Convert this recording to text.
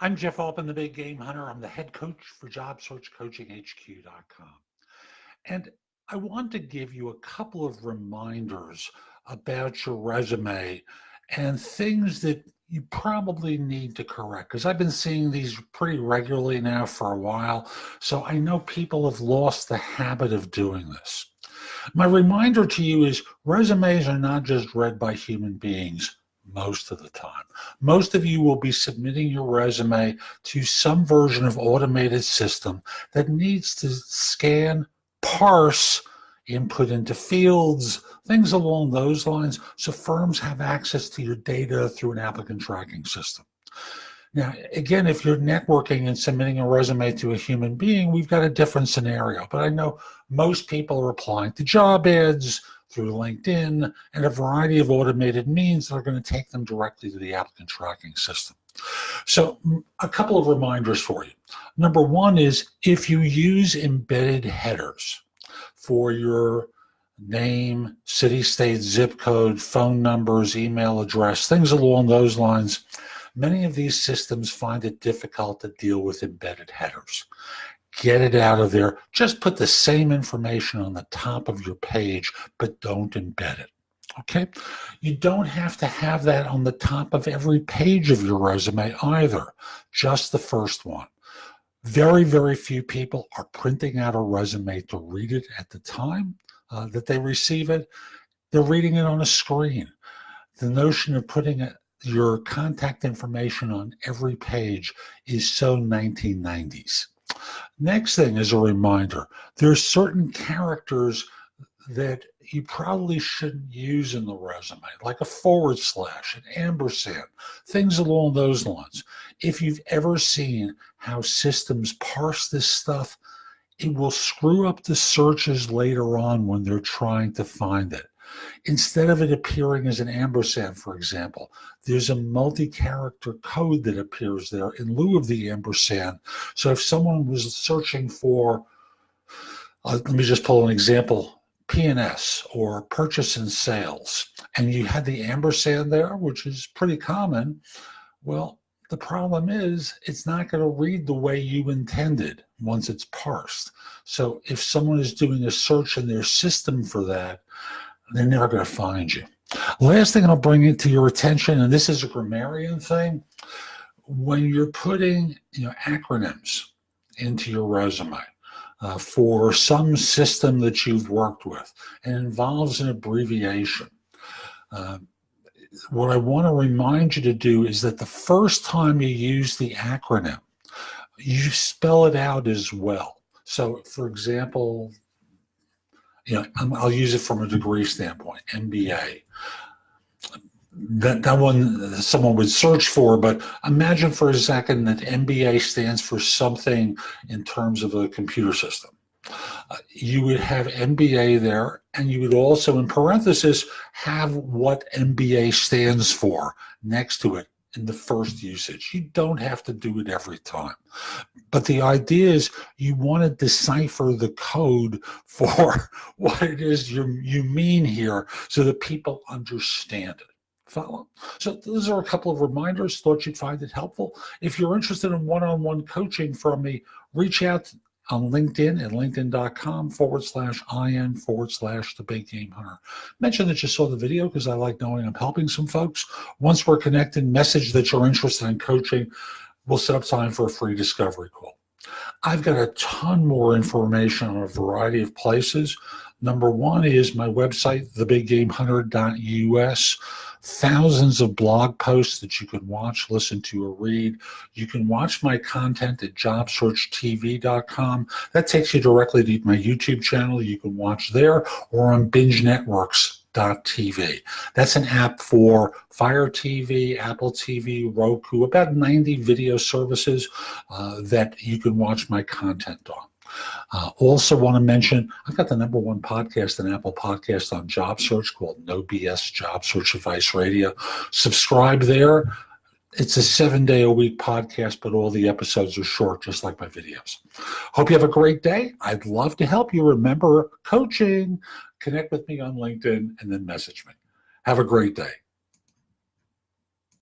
I'm Jeff Altman, the Big Game Hunter. I'm the head coach for JobSearchCoachingHQ.com. And I want to give you a couple of reminders about your resume and things that you probably need to correct, because I've been seeing these pretty regularly now for a while, so I know people have lost the habit of doing this. My reminder to you is resumes are not just read by human beings most of the time. Most of you will be submitting your resume to some version of automated system that needs to scan, parse, input into fields, things along those lines, so firms have access to your data through an applicant tracking system. Now, again, if you're networking and submitting a resume to a human being, we've got a different scenario. But I know most people are applying to job ads through LinkedIn and a variety of automated means that are going to take them directly to the applicant tracking system. So a couple of reminders for you. Number one is if you use embedded headers for your name, city, state, zip code, phone numbers, email address, things along those lines, many of these systems find it difficult to deal with embedded headers. Get it out of there. Just put the same information on the top of your page, but don't embed it. Okay? You don't have to have that on the top of every page of your resume either, just the first one. Very, very few people are printing out a resume to read it at the time that they receive it. They're reading it on a screen. The notion of putting your contact information on every page is so 1990s. Next thing is a reminder, there's certain characters that you probably shouldn't use in the resume, like a /, an ampersand, things along those lines. If you've ever seen how systems parse this stuff, it will screw up the searches later on when they're trying to find it. Instead of it appearing as an ampersand, for example, there's a multi-character code that appears there in lieu of the ampersand. So if someone was searching for, let me just pull an example, P&S or purchase and sales, and you had the ampersand there, which is pretty common, well, the problem is it's not going to read the way you intended once it's parsed. So if someone is doing a search in their system for that, they're never going to find you. Last thing I'll bring it to your attention, and this is a grammarian thing, when you're putting acronyms into your resume for some system that you've worked with and involves an abbreviation, what I want to remind you to do is that the first time you use the acronym, you spell it out as well. So, for example, I'll use it from a degree standpoint, MBA. That one someone would search for, but imagine for a second that MBA stands for something in terms of a computer system. You would have MBA there, and you would also, in parentheses, have what MBA stands for next to it in the first usage. You don't have to do it every time. But the idea is you want to decipher the code for what it is you mean here so that people understand it. Follow? So those are a couple of reminders. Thought you'd find it helpful. If you're interested in one-on-one coaching from me, reach out on LinkedIn at linkedin.com/IN/the Big Game Hunter. Mention that you saw the video because I like knowing I'm helping some folks. Once we're connected, message that you're interested in coaching. We'll set up time for a free discovery call. I've got a ton more information on a variety of places. Number one is my website, thebiggamehunter.us. Thousands of blog posts that you can watch, listen to, or read. You can watch my content at jobsearchtv.com. That takes you directly to my YouTube channel. You can watch there or on bingenetworks.tv. That's an app for Fire TV, Apple TV, Roku, about 90 video services that you can watch my content on. Also want to mention, I've got the #1 podcast and Apple podcast on job search called No BS Job Search Advice Radio. Subscribe there. It's a 7-day-a-week podcast, but all the episodes are short, just like my videos. Hope you have a great day. I'd love to help you. Remember, coaching. Connect with me on LinkedIn and then message me. Have a great day.